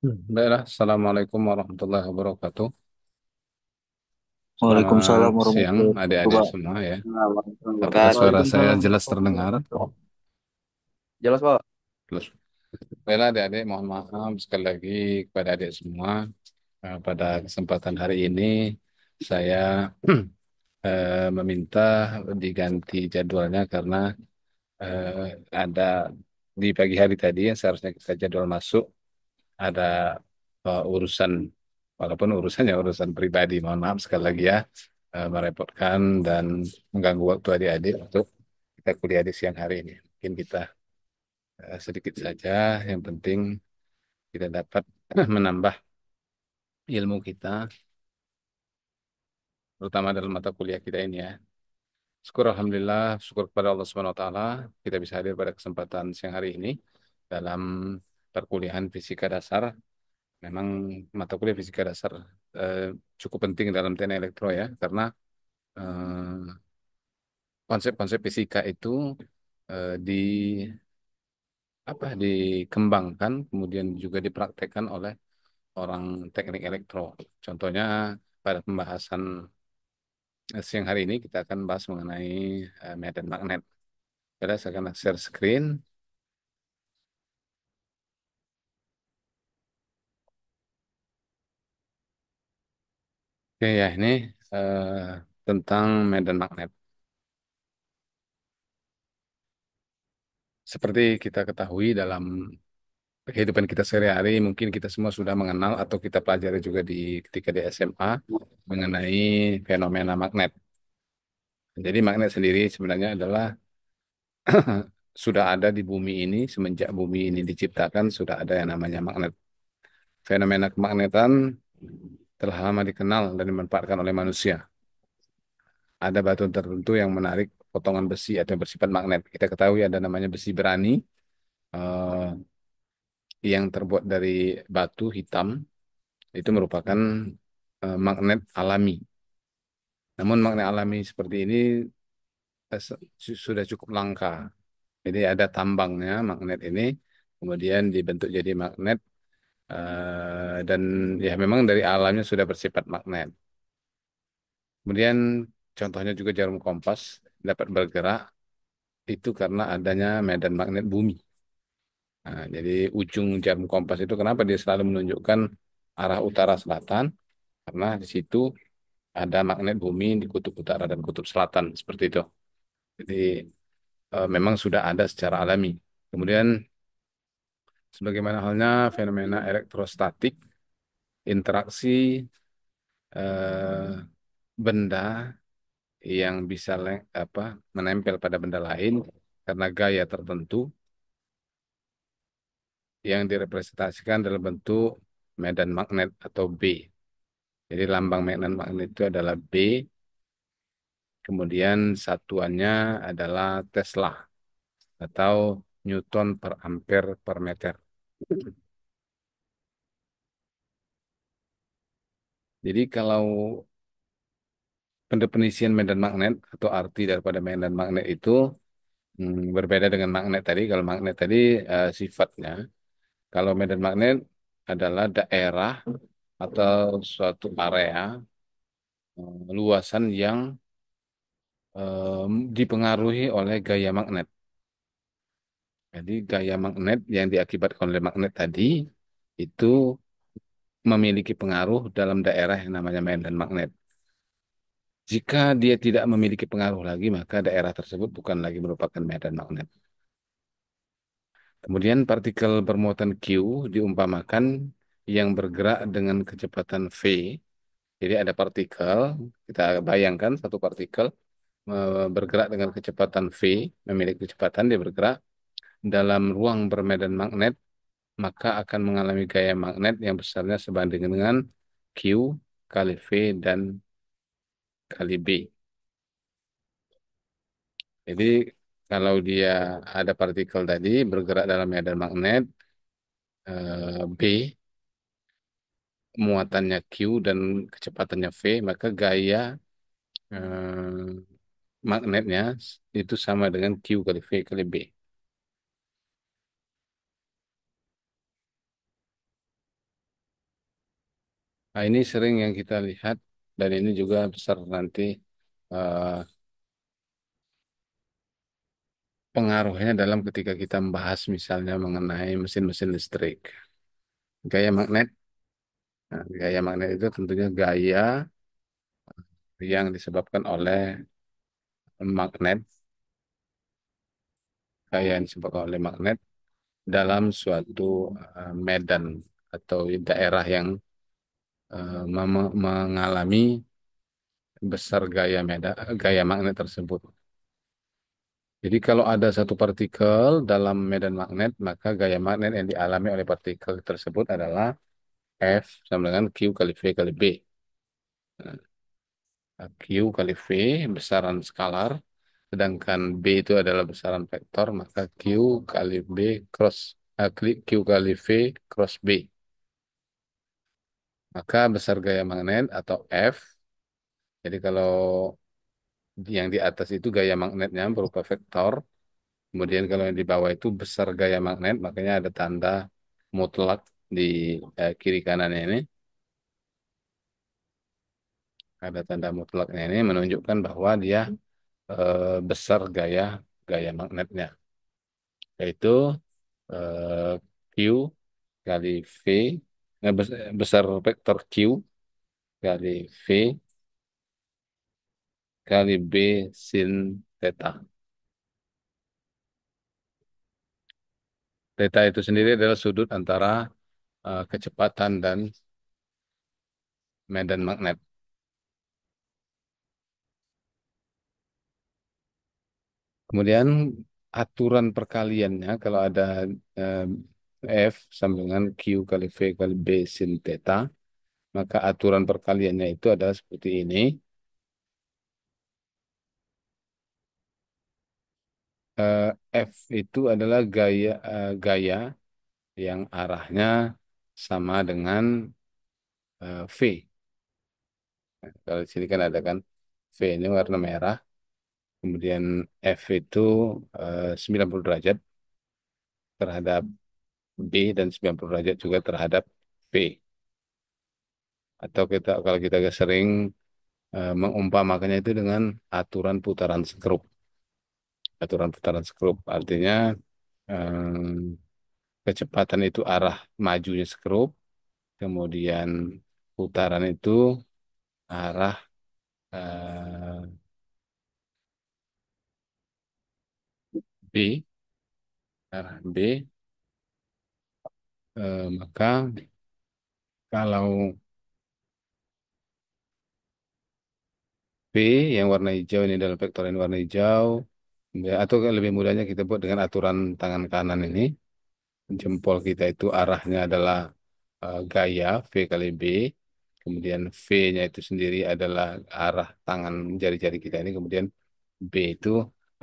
Baiklah, Assalamualaikum warahmatullahi wabarakatuh. Selamat Waalaikumsalam siang warahmatullahi wabarakatuh, adik-adik Pak. semua ya. Apakah suara saya Waalaikumsalam jelas warahmatullahi terdengar? wabarakatuh. Jelas, Pak. Jelas. Baiklah adik-adik, mohon maaf sekali lagi kepada adik semua. Pada kesempatan hari ini saya meminta diganti jadwalnya karena eh, ada di pagi hari tadi yang seharusnya kita jadwal masuk ada urusan, walaupun urusannya urusan pribadi. Mohon maaf sekali lagi ya, merepotkan dan mengganggu waktu adik-adik untuk kita kuliah di siang hari ini. Mungkin kita sedikit saja, yang penting kita dapat menambah ilmu kita, terutama dalam mata kuliah kita ini ya. Syukur Alhamdulillah, syukur kepada Allah Subhanahu Wa Taala, kita bisa hadir pada kesempatan siang hari ini dalam perkuliahan fisika dasar. Memang mata kuliah fisika dasar eh, cukup penting dalam teknik elektro ya, karena konsep-konsep fisika itu di apa dikembangkan kemudian juga dipraktekkan oleh orang teknik elektro. Contohnya pada pembahasan siang hari ini kita akan bahas mengenai medan magnet. Jadi saya akan share screen. Oke ya, ini eh, tentang medan magnet. Seperti kita ketahui dalam kehidupan kita sehari-hari, mungkin kita semua sudah mengenal atau kita pelajari juga ketika di SMA mengenai fenomena magnet. Jadi magnet sendiri sebenarnya adalah sudah ada di bumi ini semenjak bumi ini diciptakan sudah ada yang namanya magnet. Fenomena kemagnetan telah lama dikenal dan dimanfaatkan oleh manusia. Ada batu tertentu yang menarik potongan besi atau yang bersifat magnet. Kita ketahui ada namanya besi berani eh, yang terbuat dari batu hitam itu merupakan magnet alami. Namun magnet alami seperti ini sudah cukup langka. Jadi ada tambangnya magnet ini, kemudian dibentuk jadi magnet dan ya memang dari alamnya sudah bersifat magnet. Kemudian contohnya juga jarum kompas dapat bergerak itu karena adanya medan magnet bumi. Nah, jadi ujung jarum kompas itu kenapa dia selalu menunjukkan arah utara selatan? Karena di situ ada magnet bumi di kutub utara dan kutub selatan seperti itu. Jadi memang sudah ada secara alami. Kemudian sebagaimana halnya fenomena elektrostatik, interaksi eh, benda yang bisa menempel pada benda lain karena gaya tertentu yang direpresentasikan dalam bentuk medan magnet atau B. Jadi lambang medan magnet itu adalah B, kemudian satuannya adalah Tesla atau Newton per ampere per meter. Jadi kalau pendefinisian medan magnet atau arti daripada medan magnet itu berbeda dengan magnet tadi. Kalau magnet tadi sifatnya, kalau medan magnet adalah daerah atau suatu area luasan yang dipengaruhi oleh gaya magnet. Jadi gaya magnet yang diakibatkan oleh magnet tadi itu memiliki pengaruh dalam daerah yang namanya medan magnet. Jika dia tidak memiliki pengaruh lagi, maka daerah tersebut bukan lagi merupakan medan magnet. Kemudian partikel bermuatan Q diumpamakan yang bergerak dengan kecepatan V. Jadi ada partikel, kita bayangkan satu partikel bergerak dengan kecepatan V, memiliki kecepatan dia bergerak dalam ruang bermedan magnet, maka akan mengalami gaya magnet yang besarnya sebanding dengan Q. kali V dan kali B. Jadi kalau dia ada partikel tadi bergerak dalam medan magnet B, muatannya Q dan kecepatannya V, maka gaya magnetnya itu sama dengan Q kali V kali B. Nah, ini sering yang kita lihat dan ini juga besar nanti eh, pengaruhnya dalam ketika kita membahas misalnya mengenai mesin-mesin listrik. Gaya magnet, nah, gaya magnet itu tentunya gaya yang disebabkan oleh magnet, gaya yang disebabkan oleh magnet dalam suatu medan atau daerah yang mengalami besar gaya magnet tersebut. Jadi kalau ada satu partikel dalam medan magnet, maka gaya magnet yang dialami oleh partikel tersebut adalah F sama dengan Q kali V kali B. Nah, Q kali V besaran skalar, sedangkan B itu adalah besaran vektor, maka Q kali B cross Q kali V cross B. Maka besar gaya magnet atau F. Jadi kalau yang di atas itu gaya magnetnya berupa vektor, kemudian kalau yang di bawah itu besar gaya magnet, makanya ada tanda mutlak di kiri kanannya ini. Ada tanda mutlaknya ini menunjukkan bahwa dia besar gaya magnetnya, yaitu eh, Q kali V, besar vektor Q kali V kali B sin theta. Theta itu sendiri adalah sudut antara kecepatan dan medan magnet. Kemudian aturan perkaliannya kalau ada eh, F sama dengan Q kali V kali B sin theta, maka aturan perkaliannya itu adalah seperti ini. Eh, F itu adalah gaya yang arahnya sama dengan V. Kalau di sini kan ada kan V ini warna merah, kemudian F itu 90 derajat terhadap B dan 90 derajat juga terhadap V. Atau kalau kita sering mengumpamakannya itu dengan aturan putaran skrup. Aturan putaran skrup artinya kecepatan itu arah majunya skrup, kemudian putaran itu arah eh, B, arah B, maka kalau B yang warna hijau ini adalah vektor yang warna hijau, ya, atau lebih mudahnya kita buat dengan aturan tangan kanan ini, jempol kita itu arahnya adalah gaya V kali B, kemudian V-nya itu sendiri adalah arah tangan jari-jari kita ini, kemudian B itu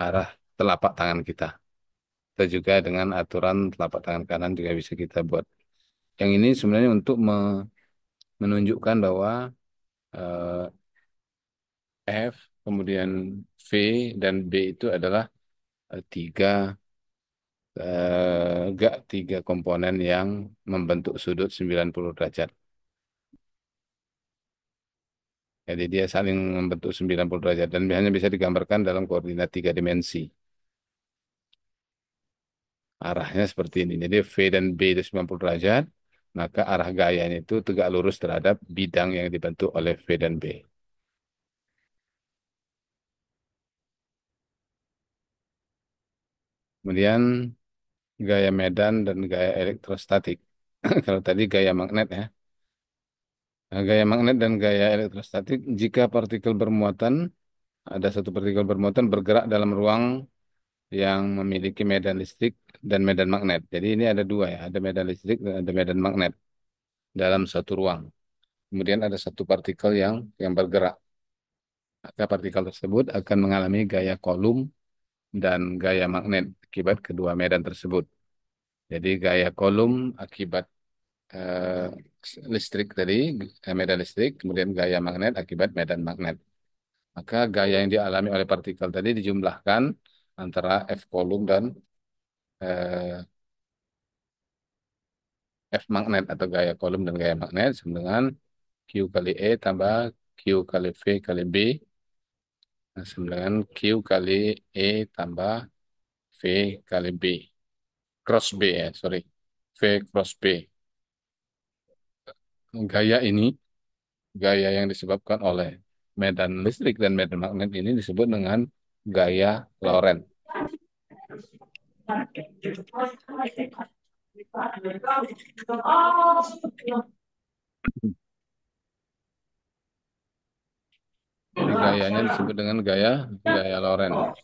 arah telapak tangan kita. Kita juga dengan aturan telapak tangan kanan juga bisa kita buat. Yang ini sebenarnya untuk menunjukkan bahwa eh, F, kemudian V dan B itu adalah tiga komponen yang membentuk sudut 90 derajat. Jadi dia saling membentuk 90 derajat dan hanya bisa digambarkan dalam koordinat tiga dimensi. Arahnya seperti ini. Jadi V dan B itu 90 derajat, maka arah gayanya itu tegak lurus terhadap bidang yang dibentuk oleh V dan B. Kemudian gaya medan dan gaya elektrostatik. Kalau tadi gaya magnet ya. Nah, gaya magnet dan gaya elektrostatik, jika partikel bermuatan, ada satu partikel bermuatan bergerak dalam ruang yang memiliki medan listrik dan medan magnet. Jadi ini ada dua ya, ada medan listrik dan ada medan magnet dalam satu ruang. kemudian ada satu partikel yang bergerak. Maka partikel tersebut akan mengalami gaya Coulomb dan gaya magnet akibat kedua medan tersebut. Jadi gaya Coulomb akibat eh, listrik tadi, medan listrik, kemudian gaya magnet akibat medan magnet. Maka gaya yang dialami oleh partikel tadi dijumlahkan antara F Coulomb dan eh, F magnet atau gaya Coulomb dan gaya magnet sama dengan Q kali E tambah Q kali V kali B sama dengan Q kali E tambah V kali B. Cross B ya, sorry. V cross B. Gaya ini, gaya yang disebabkan oleh medan listrik dan medan magnet ini disebut dengan gaya Lorentz. Jadi gayanya disebut dengan gaya gaya Lorentz.